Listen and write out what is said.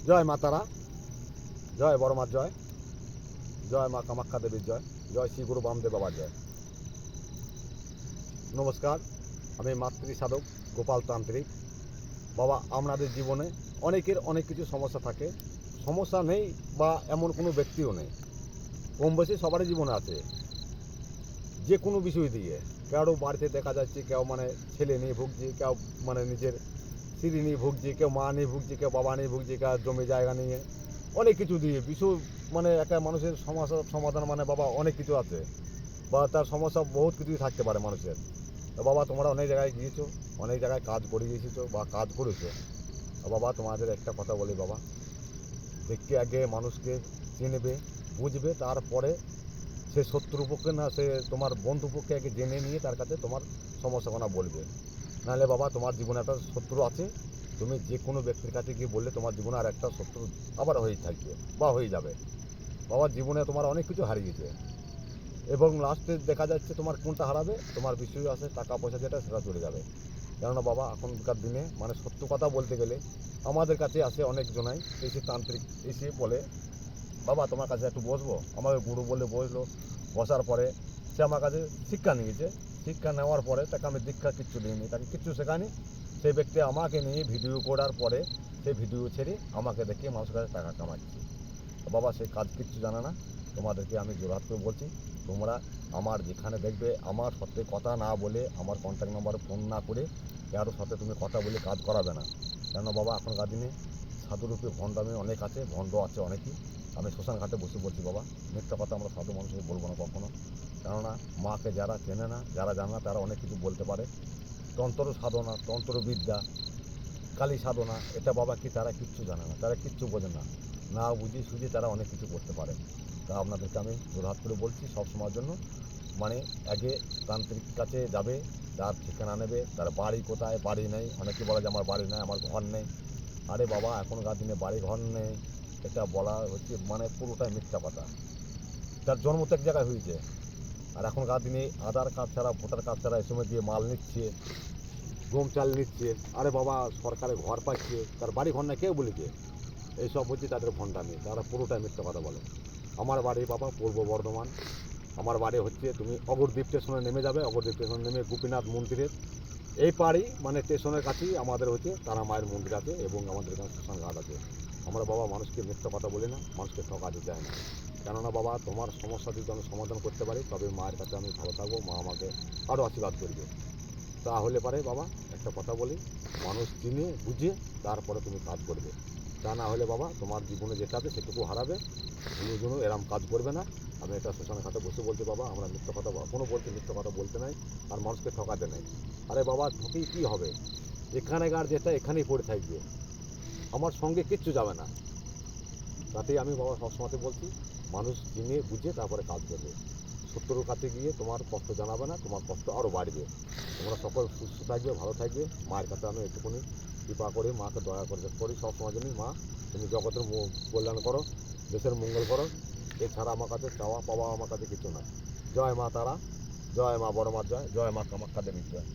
জয় মা তারা, জয় বড় মার জয়, জয় মা কামাখ্যা দেবীর জয়, জয় শ্রী গুরু বামদেব বাবার জয়। নমস্কার, আমি মাতৃ সাধক গোপাল তান্ত্রিক। বাবা, আপনাদের জীবনে অনেকের অনেক কিছু সমস্যা থাকে, সমস্যা নেই বা এমন কোনো ব্যক্তিও নেই, কম বেশি সবারই জীবনে আছে। যে কোনো বিষয় দিয়ে কারো বাড়িতে দেখা যাচ্ছে কেউ মানে ছেলে নিয়ে ভুগছে, কেউ মানে নিজের স্ত্রী নিয়ে ভুগছে, কেউ মা নিয়ে ভুগছে, কেউ বাবা নিয়ে ভুগছে, কেউ জমি জায়গা নিয়ে অনেক কিছু দিয়ে বিষয় মানে একটা মানুষের সমস্যার সমাধান মানে বাবা অনেক কিছু আছে, বা তার সমস্যা বহুত কিছুই থাকতে পারে মানুষের। তো বাবা, তোমরা অনেক জায়গায় গিয়েছো, অনেক জায়গায় কাজ করে গিয়েছো বা কাজ করেছো। তো বাবা, তোমাদের একটা কথা বলি বাবা, দেখতে আগে মানুষকে চিনবে, বুঝবে, তারপরে সে শত্রুপক্ষে না সে তোমার বন্ধুপক্ষে আগে জেনে নিয়ে তার কাছে তোমার সমস্যাগুলো বলবে। নাহলে বাবা, তোমার জীবনে একটা শত্রু আছে, তুমি যে কোনো ব্যক্তির কাছে গিয়ে বললে তোমার জীবনে আর একটা শত্রু আবার হয়ে থাকবে বা হয়ে যাবে। বাবার জীবনে তোমার অনেক কিছু হারিয়েছে, এবং লাস্টে দেখা যাচ্ছে তোমার কোনটা হারাবে, তোমার বিষয় আছে টাকা পয়সা যেটা সেটা চলে যাবে। কেননা বাবা, এখনকার দিনে মানে সত্য কথা বলতে গেলে আমাদের কাছে আসে অনেকজনাই এসে তান্ত্রিক, এসে বলে বাবা তোমার কাছে একটু বসবো। আমাকে গুরু বলে বসলো, বসার পরে সে আমার কাছে শিক্ষা নিয়েছে, শিক্ষা নেওয়ার পরে তাকে আমি দীক্ষা কিচ্ছু দিইনি, তাকে কিচ্ছু শেখানি। সেই ব্যক্তি আমাকে নিয়ে ভিডিও করার পরে সেই ভিডিও ছেড়ে আমাকে দেখিয়ে মানুষের কাছে টাকা কামাচ্ছে। বাবা, সেই কাজ কিচ্ছু জানে না। তোমাদেরকে আমি জোরহাত করে বলছি, তোমরা আমার যেখানে দেখবে আমার সাথে কথা না বলে, আমার কন্ট্যাক্ট নাম্বারে ফোন না করে কারোর সাথে তুমি কথা বলে কাজ করাবে না। কেন বাবা, এখনকার দিনে সাধুরূপে ভণ্ডামি অনেক আছে, ভণ্ড আছে অনেকই। আমি শ্মশান ঘাটে বসে বলছি বাবা, মিথ্যা কথা আমরা সাধু মানুষকে বলবো না কখনো। কেননা মাকে যারা চেনে না, যারা জানে না, তারা অনেক কিছু বলতে পারে। তন্ত্র সাধনা, তন্ত্রবিদ্যা, কালী সাধনা, এটা বাবা কি তারা কিচ্ছু জানে না, তারা কিচ্ছু বোঝে না, না বুঝে সুঝে তারা অনেক কিছু করতে পারে। তা আপনাদেরকে আমি জোরহাত করে বলছি সব সময়ের জন্য, মানে আগে তান্ত্রিক কাছে যাবে, তার ঠিকানা নেবে, তার বাড়ি কোথায়, বাড়ি নেই, অনেকে বলে যে আমার বাড়ি নেই, আমার ঘর নেই। আরে বাবা, এখনকার দিনে বাড়ি ঘর নেই এটা বলা হচ্ছে মানে পুরোটাই মিথ্যা কথা। তার জন্ম তো এক জায়গায় হয়েছে, আর এখনকার দিনে আধার কার্ড ছাড়া, ভোটার কার্ড ছাড়া এই সময় দিয়ে মাল নিচ্ছে, গম চাল নিচ্ছে। আরে বাবা, সরকারে ঘর পাচ্ছে, তার বাড়ি ঘর না কেউ বলেছে। এইসব হচ্ছে তাদের ভণ্ডামি, তারা পুরোটাই মিথ্যা কথা বলে। আমার বাড়ি বাবা পূর্ব বর্ধমান। আমার বাড়ি হচ্ছে, তুমি অগরদ্বীপ স্টেশনে নেমে যাবে, অগরদ্বীপ স্টেশনে নেমে গোপীনাথ মন্দিরের এই পাড়ি মানে স্টেশনের কাছেই আমাদের হচ্ছে তারা মায়ের মন্দির আছে, এবং আমাদের এখানে শ্মশান ঘাট আছে। আমরা বাবা মানুষকে মিথ্যা কথা বলি না, মানুষকে ঠকাতে চাই না। কেননা বাবা, তোমার সমস্যা যদি আমি সমাধান করতে পারি তবে মায়ের কাছে আমি ভালো থাকবো, মা আমাকে আরও আশীর্বাদ করবে। তাহলে পারে বাবা, একটা কথা বলি, মানুষ চিনে বুঝে তারপরে তুমি কাজ করবে। তা না হলে বাবা, তোমার জীবনে যেটা আছে সেটুকু হারাবে। কোনো জন্য এরম কাজ করবে না। আমি এটা শ্মশান ঘাটে বসে বলছি বাবা, আমরা মিথ্যা কথা কোনো বলছি, মিথ্যা কথা বলতে নাই আর মানুষকে ঠকাতে নাই। আরে বাবা, ঠকেই কী হবে, এখানেকার যেটা এখানেই পড়ে থাকবে, আমার সঙ্গে কিচ্ছু যাবে না। তাতেই আমি বাবা সবসময়তে বলছি, মানুষ চিনে বুঝে তারপরে কাজ করবে। শত্রুর কাছে গিয়ে তোমার কষ্ট জানাবে না, তোমার কষ্ট আরও বাড়বে। তোমরা সকল সুস্থ থাকবে, ভালো থাকবে। মায়ের কাছে আমি একটুখানি কৃপা করি, মাকে দয়া করে করি সবসময় জন্যই, মা তুমি জগতের কল্যাণ করো, দেশের মঙ্গল করো। এছাড়া আমার কাছে চাওয়া পাওয়া আমার কাছে কিছু না। জয় মা তারা, জয় মা বড় মার জয়, জয় মা কামাখ্যা দেবীর জয়।